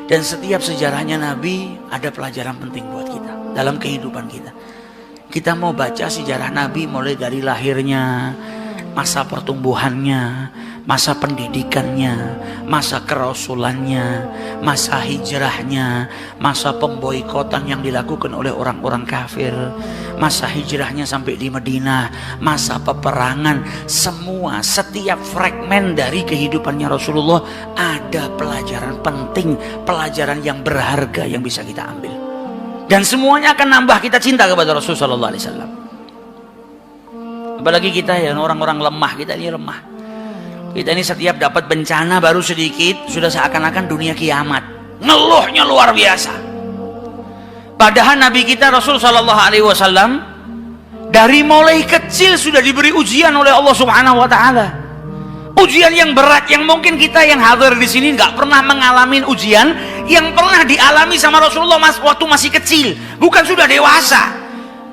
Dan setiap sejarahnya Nabi ada pelajaran penting buat kita dalam kehidupan kita. Kita mau baca sejarah Nabi mulai dari lahirnya, masa pertumbuhannya, masa pendidikannya, masa kerasulannya, masa hijrahnya, masa pemboikotan yang dilakukan oleh orang-orang kafir, masa hijrahnya sampai di Madinah, masa peperangan. Semua, setiap fragmen dari kehidupannya Rasulullah ada pelajaran penting, pelajaran yang berharga yang bisa kita ambil. Dan semuanya akan nambah kita cinta kepada Rasulullah SAW. Apalagi kita yang orang-orang lemah, kita ini lemah. Kita ini setiap dapat bencana baru sedikit sudah seakan-akan dunia kiamat. Ngeluhnya luar biasa. Padahal Nabi kita Rasul Shallallahu Alaihi Wasallam dari mulai kecil sudah diberi ujian oleh Allah Subhanahu Wa Taala. Ujian yang berat yang mungkin kita yang hadir di sini nggak pernah mengalami ujian yang pernah dialami sama Rasulullah waktu masih kecil, bukan sudah dewasa.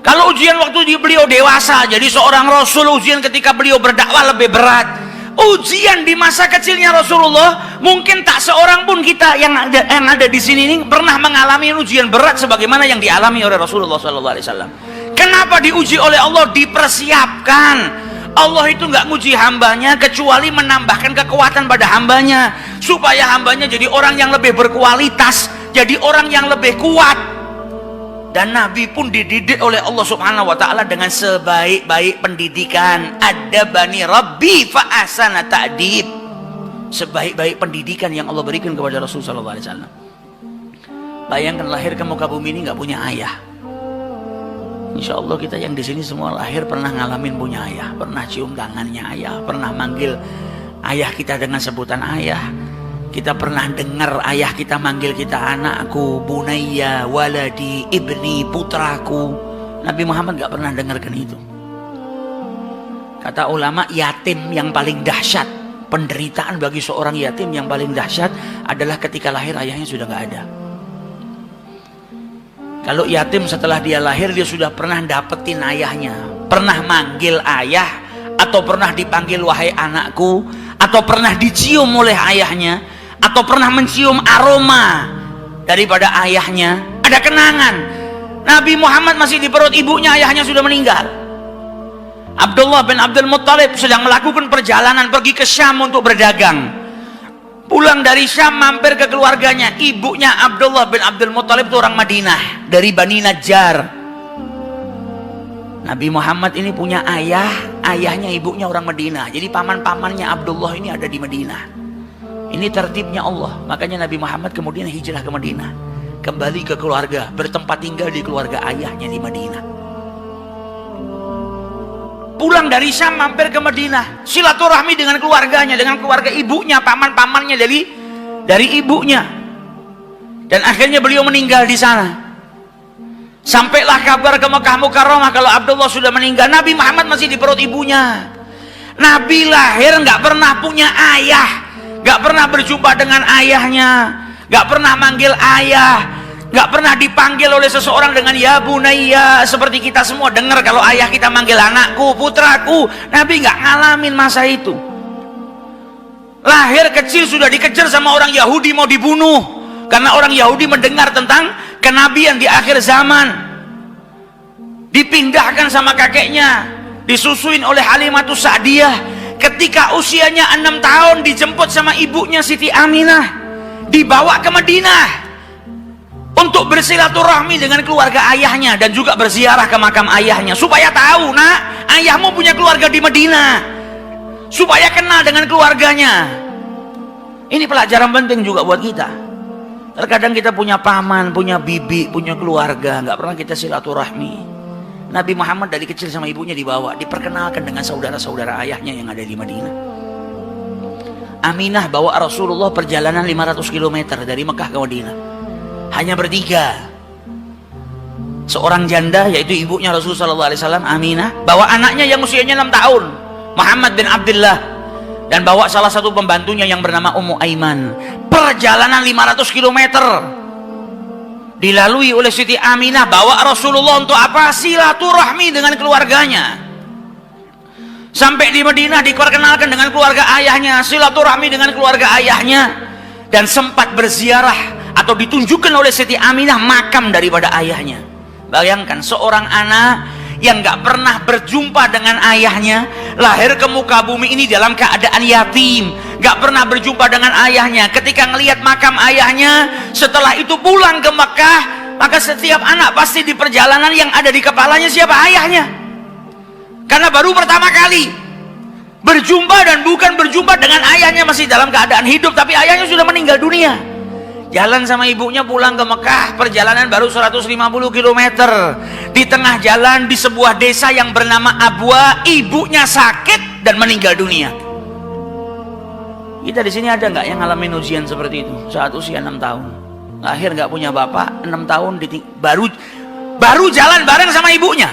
Kalau ujian waktu beliau dewasa jadi seorang Rasul, ujian ketika beliau berdakwah lebih berat. Ujian di masa kecilnya Rasulullah mungkin tak seorang pun kita yang ada di sini ini pernah mengalami ujian berat sebagaimana yang dialami oleh Rasulullah SAW. Kenapa diuji oleh Allah? Dipersiapkan. Allah itu nggak nguji hambanya kecuali menambahkan kekuatan pada hambanya supaya hambanya jadi orang yang lebih berkualitas, jadi orang yang lebih kuat. Dan Nabi pun dididik oleh Allah Subhanahu Wa Taala dengan sebaik-baik pendidikan. Adabani Rabbi fa ahsana ta'dib. Sebaik-baik pendidikan yang Allah berikan kepada Rasulullah SAW. Bayangkan lahir ke muka bumi ini nggak punya ayah. Insya Allah kita yang di sini semua lahir pernah ngalamin punya ayah, pernah cium tangannya ayah, pernah manggil ayah kita dengan sebutan ayah. Kita pernah dengar ayah kita manggil kita anakku, bunayya, waladi, ibni, putraku. Nabi Muhammad gak pernah dengarkan itu. Kata ulama, yatim yang paling dahsyat, penderitaan bagi seorang yatim yang paling dahsyat adalah ketika lahir ayahnya sudah gak ada. Kalau yatim setelah dia lahir dia sudah pernah dapetin ayahnya, pernah manggil ayah, atau pernah dipanggil wahai anakku, atau pernah dicium oleh ayahnya, atau pernah mencium aroma daripada ayahnya, ada kenangan. Nabi Muhammad masih di perut ibunya, ayahnya sudah meninggal. Abdullah bin Abdul Muttalib sedang melakukan perjalanan pergi ke Syam untuk berdagang. Pulang dari Syam mampir ke keluarganya. Ibunya Abdullah bin Abdul Muttalib itu orang Madinah, dari Bani Najjar. Nabi Muhammad ini punya ayah, ayahnya ibunya orang Madinah. Jadi paman-pamannya Abdullah ini ada di Madinah. Ini tertibnya Allah. Makanya Nabi Muhammad kemudian hijrah ke Madinah, kembali ke keluarga, bertempat tinggal di keluarga ayahnya di Madinah. Pulang dari Syam mampir ke Madinah, silaturahmi dengan keluarganya, dengan keluarga ibunya, paman-pamannya dari ibunya. Dan akhirnya beliau meninggal di sana. Sampailah kabar ke Mekah Mukarramah kalau Abdullah sudah meninggal. Nabi Muhammad masih di perut ibunya. Nabi lahir nggak pernah punya ayah, gak pernah berjumpa dengan ayahnya, gak pernah manggil ayah, gak pernah dipanggil oleh seseorang dengan ya bunayya seperti kita semua dengar kalau ayah kita manggil anakku, putraku. Nabi gak ngalamin masa itu. Lahir kecil sudah dikejar sama orang Yahudi mau dibunuh karena orang Yahudi mendengar tentang kenabian di akhir zaman. Dipindahkan sama kakeknya, disusuin oleh Halimatus Sa'diyah. Ketika usianya 6 tahun dijemput sama ibunya Siti Aminah, dibawa ke Madinah untuk bersilaturahmi dengan keluarga ayahnya dan juga berziarah ke makam ayahnya supaya tahu, nak, ayahmu punya keluarga di Madinah, supaya kenal dengan keluarganya. Ini pelajaran penting juga buat kita. Terkadang kita punya paman, punya bibi, punya keluarga, nggak pernah kita silaturahmi. Nabi Muhammad dari kecil sama ibunya dibawa, diperkenalkan dengan saudara-saudara ayahnya yang ada di Madinah. Aminah bawa Rasulullah perjalanan 500 km dari Mekah ke Madinah. Hanya bertiga. Seorang janda yaitu ibunya Rasulullah SAW, Aminah, bawa anaknya yang usianya 6 tahun, Muhammad bin Abdullah, dan bawa salah satu pembantunya yang bernama Ummu Aiman. Perjalanan 500 km dilalui oleh Siti Aminah, bawa Rasulullah untuk apa? Silaturahmi dengan keluarganya. Sampai di Madinah diperkenalkan dengan keluarga ayahnya, silaturahmi dengan keluarga ayahnya, dan sempat berziarah atau ditunjukkan oleh Siti Aminah makam daripada ayahnya. Bayangkan seorang anak yang gak pernah berjumpa dengan ayahnya, lahir ke muka bumi ini dalam keadaan yatim, gak pernah berjumpa dengan ayahnya. Ketika ngelihat makam ayahnya, setelah itu pulang ke Mekah, maka setiap anak pasti di perjalanan yang ada di kepalanya siapa? Ayahnya. Karena baru pertama kali berjumpa, dan bukan berjumpa dengan ayahnya masih dalam keadaan hidup, tapi ayahnya sudah meninggal dunia. Jalan sama ibunya pulang ke Mekah, perjalanan baru 150 km. Di tengah jalan di sebuah desa yang bernama Abwa, ibunya sakit dan meninggal dunia. Kita di sini ada nggak yang ngalamin ujian seperti itu saat usia 6 tahun? Lahir nggak punya bapak, 6 tahun baru jalan bareng sama ibunya.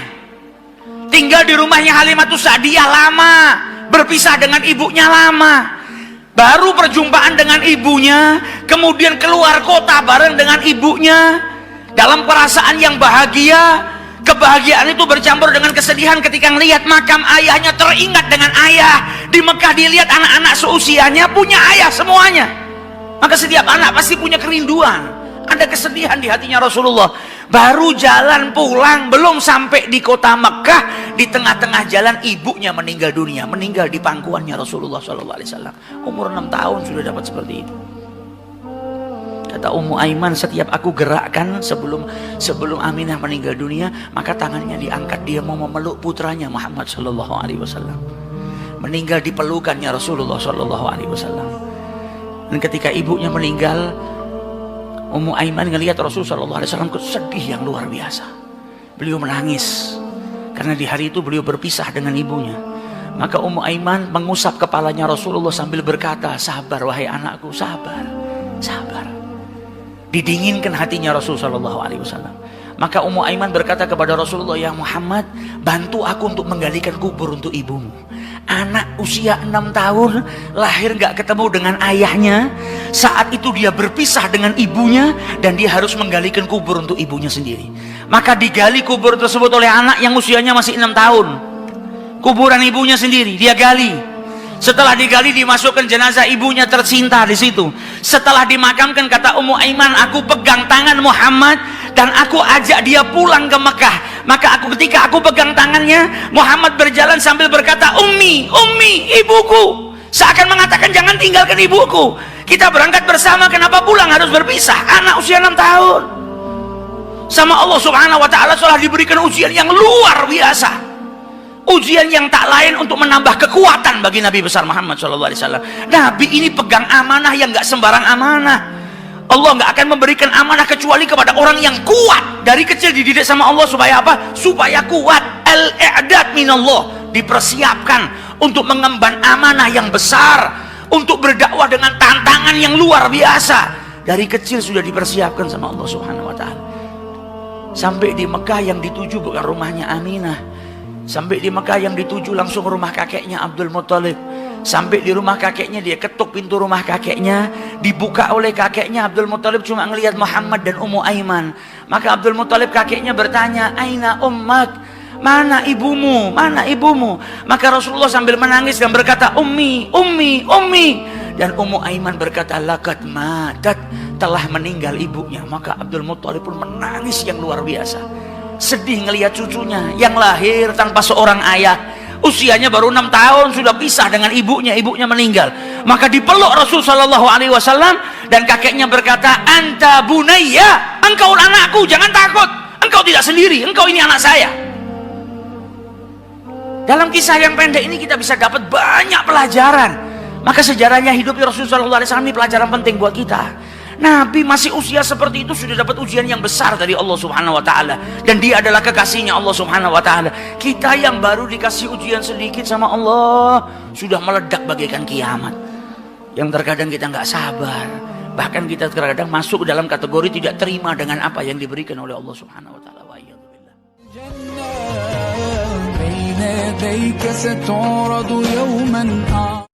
Tinggal di rumahnya Halimatus Sa'diyah lama, berpisah dengan ibunya lama. Baru perjumpaan dengan ibunya, kemudian keluar kota bareng dengan ibunya dalam perasaan yang bahagia. Kebahagiaan itu bercampur dengan kesedihan ketika melihat makam ayahnya, teringat dengan ayah. Di Mekah dilihat anak-anak seusianya punya ayah semuanya. Maka setiap anak pasti punya kerinduan, ada kesedihan di hatinya Rasulullah. Baru jalan pulang, belum sampai di kota Mekah, di tengah-tengah jalan ibunya meninggal dunia, meninggal di pangkuannya Rasulullah SAW. Umur 6 tahun sudah dapat seperti itu. Kata Ummu Aiman, setiap aku gerakkan sebelum Aminah meninggal dunia, maka tangannya diangkat, dia mau memeluk putranya Muhammad SAW. Meninggal di pelukannya Rasulullah SAW. Dan ketika ibunya meninggal, Ummu Aiman ngelihat Rasulullah SAW sedih yang luar biasa. Beliau menangis karena di hari itu beliau berpisah dengan ibunya. Maka Ummu Aiman mengusap kepalanya Rasulullah sambil berkata, sabar wahai anakku, sabar, sabar. Didinginkan hatinya Rasulullah SAW. Maka Ummu Aiman berkata kepada Rasulullah, ya Muhammad, bantu aku untuk menggalikan kubur untuk ibumu. Anak usia 6 tahun lahir gak ketemu dengan ayahnya, saat itu dia berpisah dengan ibunya, dan dia harus menggalikan kubur untuk ibunya sendiri. Maka digali kubur tersebut oleh anak yang usianya masih 6 tahun. Kuburan ibunya sendiri dia gali. Setelah digali, dimasukkan jenazah ibunya tercinta di situ. Setelah dimakamkan, kata Ummu Aiman, aku pegang tangan Muhammad dan aku ajak dia pulang ke Mekah. Maka ketika aku pegang tangannya, Muhammad berjalan sambil berkata, Ummi, Ummi, ibuku. Seakan mengatakan, jangan tinggalkan ibuku. Kita berangkat bersama, kenapa pulang harus berpisah? Anak usia 6 tahun. Sama Allah Subhanahu wa Ta'ala telah diberikan ujian yang luar biasa. Ujian yang tak lain untuk menambah kekuatan bagi Nabi besar Muhammad SAW. Nabi ini pegang amanah yang gak sembarang amanah. Allah gak akan memberikan amanah kecuali kepada orang yang kuat. Dari kecil dididik sama Allah supaya apa? Supaya kuat. Al-i'dad minallah, dipersiapkan untuk mengemban amanah yang besar, untuk berdakwah dengan tantangan yang luar biasa. Dari kecil sudah dipersiapkan sama Allah Subhanahu wa Ta'ala. Sampai di Mekah yang dituju bukan rumahnya Aminah. Sampai di Mekah yang dituju langsung rumah kakeknya Abdul Muttalib. Sampai di rumah kakeknya, dia ketuk pintu rumah kakeknya, dibuka oleh kakeknya. Abdul Muttalib cuma ngelihat Muhammad dan Ummu Aiman. Maka Abdul Muttalib kakeknya bertanya, Aina ummak, mana ibumu, mana ibumu? Maka Rasulullah sambil menangis dan berkata, Ummi, Ummi, Ummi. Dan Ummu Aiman berkata, laqad matat, telah meninggal ibunya. Maka Abdul Muttalib pun menangis yang luar biasa. Sedih ngelihat cucunya yang lahir tanpa seorang ayah, usianya baru 6 tahun sudah pisah dengan ibunya, ibunya meninggal. Maka dipeluk Rasul Shallallahu Alaihi Wasallam dan kakeknya berkata, anta bunayya, engkau anakku, jangan takut, engkau tidak sendiri, engkau ini anak saya. Dalam kisah yang pendek ini kita bisa dapat banyak pelajaran. Maka sejarahnya hidupnya Rasul Shallallahu Alaihi Wasallam ini pelajaran penting buat kita. Nabi masih usia seperti itu sudah dapat ujian yang besar dari Allah Subhanahu wa Ta'ala, dan dia adalah kekasihnya Allah Subhanahu wa Ta'ala. Kita yang baru dikasih ujian sedikit sama Allah sudah meledak bagaikan kiamat, yang terkadang kita nggak sabar, bahkan kita terkadang masuk dalam kategori tidak terima dengan apa yang diberikan oleh Allah Subhanahu wa Ta'ala. Wa